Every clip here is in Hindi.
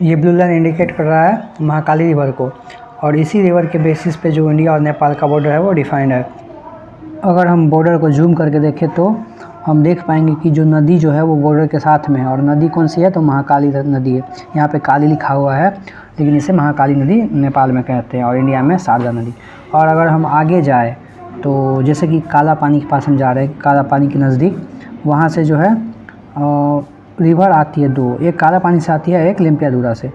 ये ब्लू लाइन इंडिकेट कर रहा है महाकाली रिवर को, और इसी रिवर के बेसिस पे जो इंडिया और नेपाल का बॉर्डर है वो डिफाइंड है। अगर हम बॉर्डर को जूम करके देखें तो हम देख पाएंगे कि जो नदी जो है वो बॉर्डर के साथ में है, और नदी कौन सी है तो महाकाली नदी है। यहाँ पे काली लिखा हुआ है, लेकिन इसे महाकाली नदी नेपाल में कहते हैं और इंडिया में शारदा नदी। और अगर हम आगे जाए तो जैसे कि काला पानी के पास हम जा रहे हैं, काला पानी के नज़दीक, वहाँ से जो है रिवर आती है दो, एक काला पानी से आती है, एक लिम्पियाधुरा से।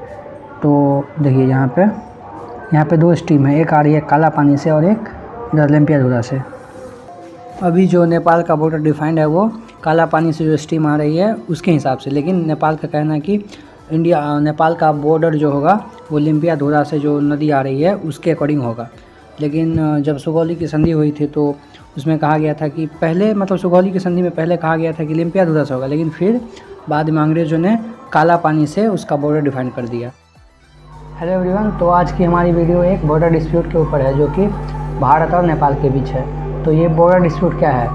तो देखिए यहाँ पे दो स्ट्रीम है, एक आ रही है काला पानी से और एक इधर लिम्पियाधुरा से। अभी जो नेपाल का बॉर्डर डिफाइंड है वो काला पानी से जो स्ट्रीम आ रही है उसके हिसाब से, लेकिन नेपाल का कहना है कि नेपाल का बॉर्डर जो होगा वो लिम्पियाधुरा से जो नदी आ रही है उसके अकॉर्डिंग होगा। लेकिन जब सुगौली की संधि हुई थी तो उसमें कहा गया था कि पहले, मतलब सुगौली की संधि में पहले कहा गया था कि लिम्पियाधुरा से होगा, लेकिन फिर बाद में अंग्रेज़ों ने काला पानी से उसका बॉर्डर डिफाइन कर दिया। हेलो एवरीवन, तो आज की हमारी वीडियो एक बॉर्डर डिस्प्यूट के ऊपर है जो कि भारत और नेपाल के बीच है। तो ये बॉर्डर डिस्प्यूट क्या है,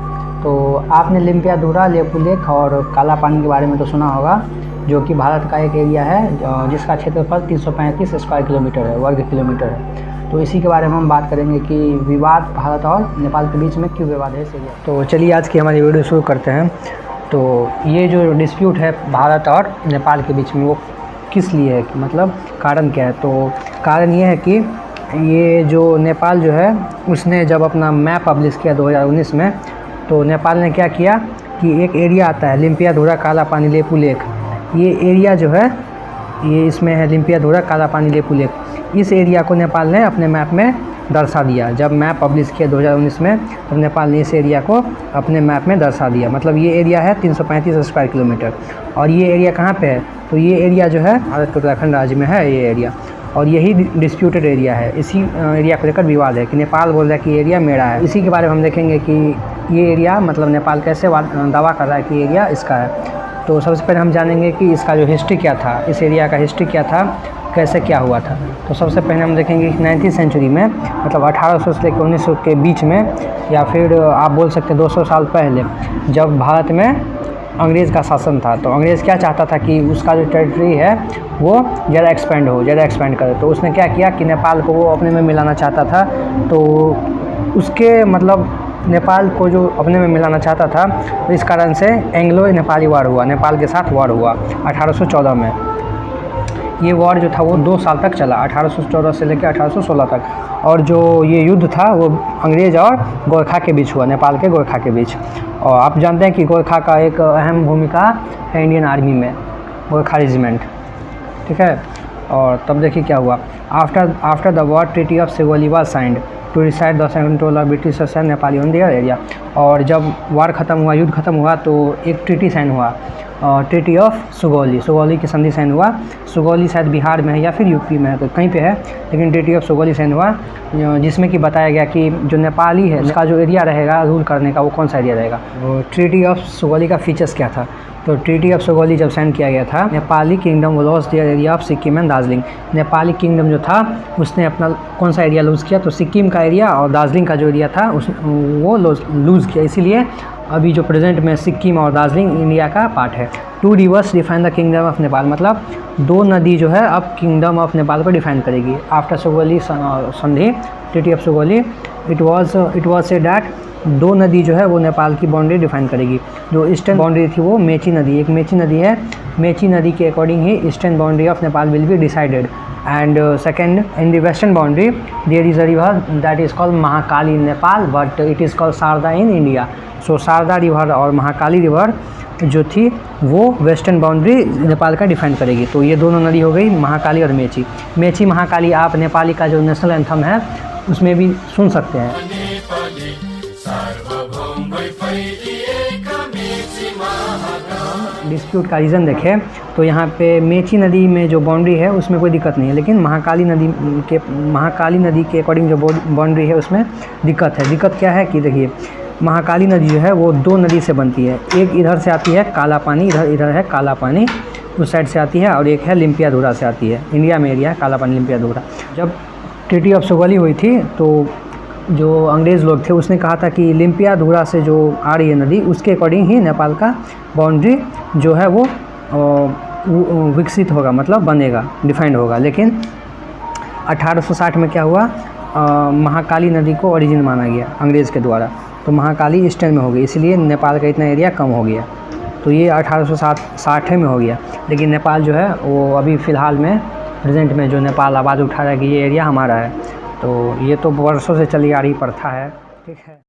तो आपने लिम्पियाधुरा, लेपू लेक और काला पानी के बारे में तो सुना होगा, जो कि भारत का एक एरिया है जिसका क्षेत्रफल 335 स्क्वायर किलोमीटर है, वर्ग किलोमीटर है। तो इसी के बारे में हम बात करेंगे कि विवाद भारत और नेपाल के बीच में क्यों विवाद है इस एरिया। तो चलिए आज की हमारी वीडियो शुरू करते हैं। तो ये जो डिस्प्यूट है भारत और नेपाल के बीच में वो किस लिए है, मतलब कारण क्या है। तो कारण ये है कि ये जो नेपाल जो है उसने जब अपना मैप पब्लिश किया 2019 में, तो नेपाल ने क्या किया कि एक एरिया आता है लिम्पियाधुरा, काला पानी, लेपू लेक, ये एरिया जो है ये इसमें है लिम्पियाधुरा, काला पानी, लेपू लेक। इस एरिया को नेपाल ने अपने मैप में दर्शा दिया। जब मैप पब्लिश किया 2019 में, तब नेपाल ने इस एरिया को अपने मैप में दर्शा दिया। मतलब ये एरिया है 335 स्क्वायर किलोमीटर, और ये एरिया कहाँ पे है, तो ये एरिया जो है भारत के उत्तराखंड राज्य में है ये एरिया, और यही डिस्प्यूटेड एरिया है। इसी एरिया को लेकर विवाद है कि नेपाल बोल रहा है कि एरिया मेरा है। इसी के बारे में हम देखेंगे कि ये एरिया, मतलब नेपाल कैसे दावा कर रहा है कि एरिया इसका है। तो सबसे पहले हम जानेंगे कि इसका जो हिस्ट्री क्या था, इस एरिया का हिस्ट्री क्या था, कैसे क्या हुआ था। तो सबसे पहले हम देखेंगे कि 19वीं सेंचुरी में, मतलब 1800 से लेकर 1900 के बीच में, या फिर आप बोल सकते हैं 200 साल पहले, जब भारत में अंग्रेज़ का शासन था, तो अंग्रेज़ क्या चाहता था कि उसका जो टेरिटरी है वो ज़्यादा एक्सपेंड करे। तो उसने क्या किया कि नेपाल को वो अपने में मिलाना चाहता था। तो उसके मतलब नेपाल को जो अपने में मिलाना चाहता था, तो इस कारण से एंग्लो नेपाली वार हुआ, नेपाल के साथ वार हुआ 1814 में। ये वॉर जो था वो 2 साल तक चला, 1814 से लेकर 1816 तक। और जो ये युद्ध था वो अंग्रेज़ और गोरखा के बीच हुआ, नेपाल के गोरखा के बीच। और आप जानते हैं कि गोरखा का एक अहम भूमिका है इंडियन आर्मी में, गोरखा रेजिमेंट, ठीक है। और तब देखिए क्या हुआ, after the war treaty of Sugauli was signed to decide the control of Britishers and Nepali on their area. और जब वार ख़त्म हुआ, युद्ध खत्म हुआ, तो एक ट्रीटी साइन हुआ, ट्रीटी ऑफ सुगौली की संधि साइन हुआ। सुगौली शायद बिहार में है या फिर यूपी में है, तो कहीं पे है, लेकिन ट्रीटी ऑफ सुगौली साइन हुआ, जिसमें कि बताया गया कि जो नेपाली है उसका जो एरिया रहेगा रूल करने का, वो कौन सा एरिया रहेगा। ट्रीटी ऑफ सुगौली का फीचर्स क्या था, तो ट्रीटी ऑफ सुगौली जब साइन किया गया था, Nepali kingdom loss their area of Sikkim and Darjeeling. Nepali kingdom जो था उसने अपना कौन सा एरिया लूज़ किया, तो सिक्किम का एरिया और दार्जिलिंग का जो एरिया था वो लूज़ किया। इसीलिए अभी जो प्रेजेंट में सिक्किम और दार्जिलिंग इंडिया का पार्ट है। 2 reverse define the kingdom of Nepal, मतलब 2 नदी जो है अब किंगडम ऑफ नेपाल को डिफाइन करेगी। आफ्टर सुगौली संधि, treaty of Sugauli, it was said that 2 नदी जो है वो नेपाल की बाउंड्री डिफाइन करेगी। जो ईस्टर्न बाउंड्री थी वो मेची नदी, एक मेची नदी है, मेची नदी के अकॉर्डिंग ही eastern boundary of Nepal will be decided. And second, in the western boundary there is a river that is called Mahakali in Nepal, but it is called Sharda in India. So Sharda river और महाकाली रिवर जो थी वो वेस्टर्न बाउंड्री नेपाल का डिफाइन करेगी। तो ये दोनों नदी हो गई महाकाली और मेची महाकाली। आप नेपाली का जो नेशनल एंथम है उसमें भी सुन सकते हैं। डिस्प्यूट का रीज़न देखें तो यहाँ पे मेची नदी में जो बाउंड्री है उसमें कोई दिक्कत नहीं है, लेकिन महाकाली नदी के अकॉर्डिंग जो बाउंड्री है उसमें दिक्कत है। दिक्कत क्या है कि देखिए, महाकाली नदी जो है वो 2 नदी से बनती है। एक इधर से आती है काला पानी, इधर है काला पानी, उस साइड से आती है, और एक है लिम्पियाधुरा से आती है। इंडिया में एरिया है काला पानी, लिम्पियाधुरा। जब ट्रीटी ऑफ सुगौली हुई थी तो जो अंग्रेज़ लोग थे उसने कहा था कि लिम्पियाधुरा से जो आ रही है नदी उसके अकॉर्डिंग ही नेपाल का बाउंड्री जो है वो विकसित होगा, मतलब बनेगा, डिफाइंड होगा। लेकिन 1860 में क्या हुआ, महाकाली नदी को ओरिजिन माना गया अंग्रेज़ के द्वारा, तो महाकाली ईस्टर्न में हो गई, इसलिए नेपाल का इतना एरिया कम हो गया। तो ये 1860 में हो गया। लेकिन नेपाल जो है वो अभी फ़िलहाल में प्रेजेंट में जो नेपाल आवाज़ उठा रहा है कि ये एरिया हमारा है, तो ये तो वर्षों से चली आ रही प्रथा है, ठीक है।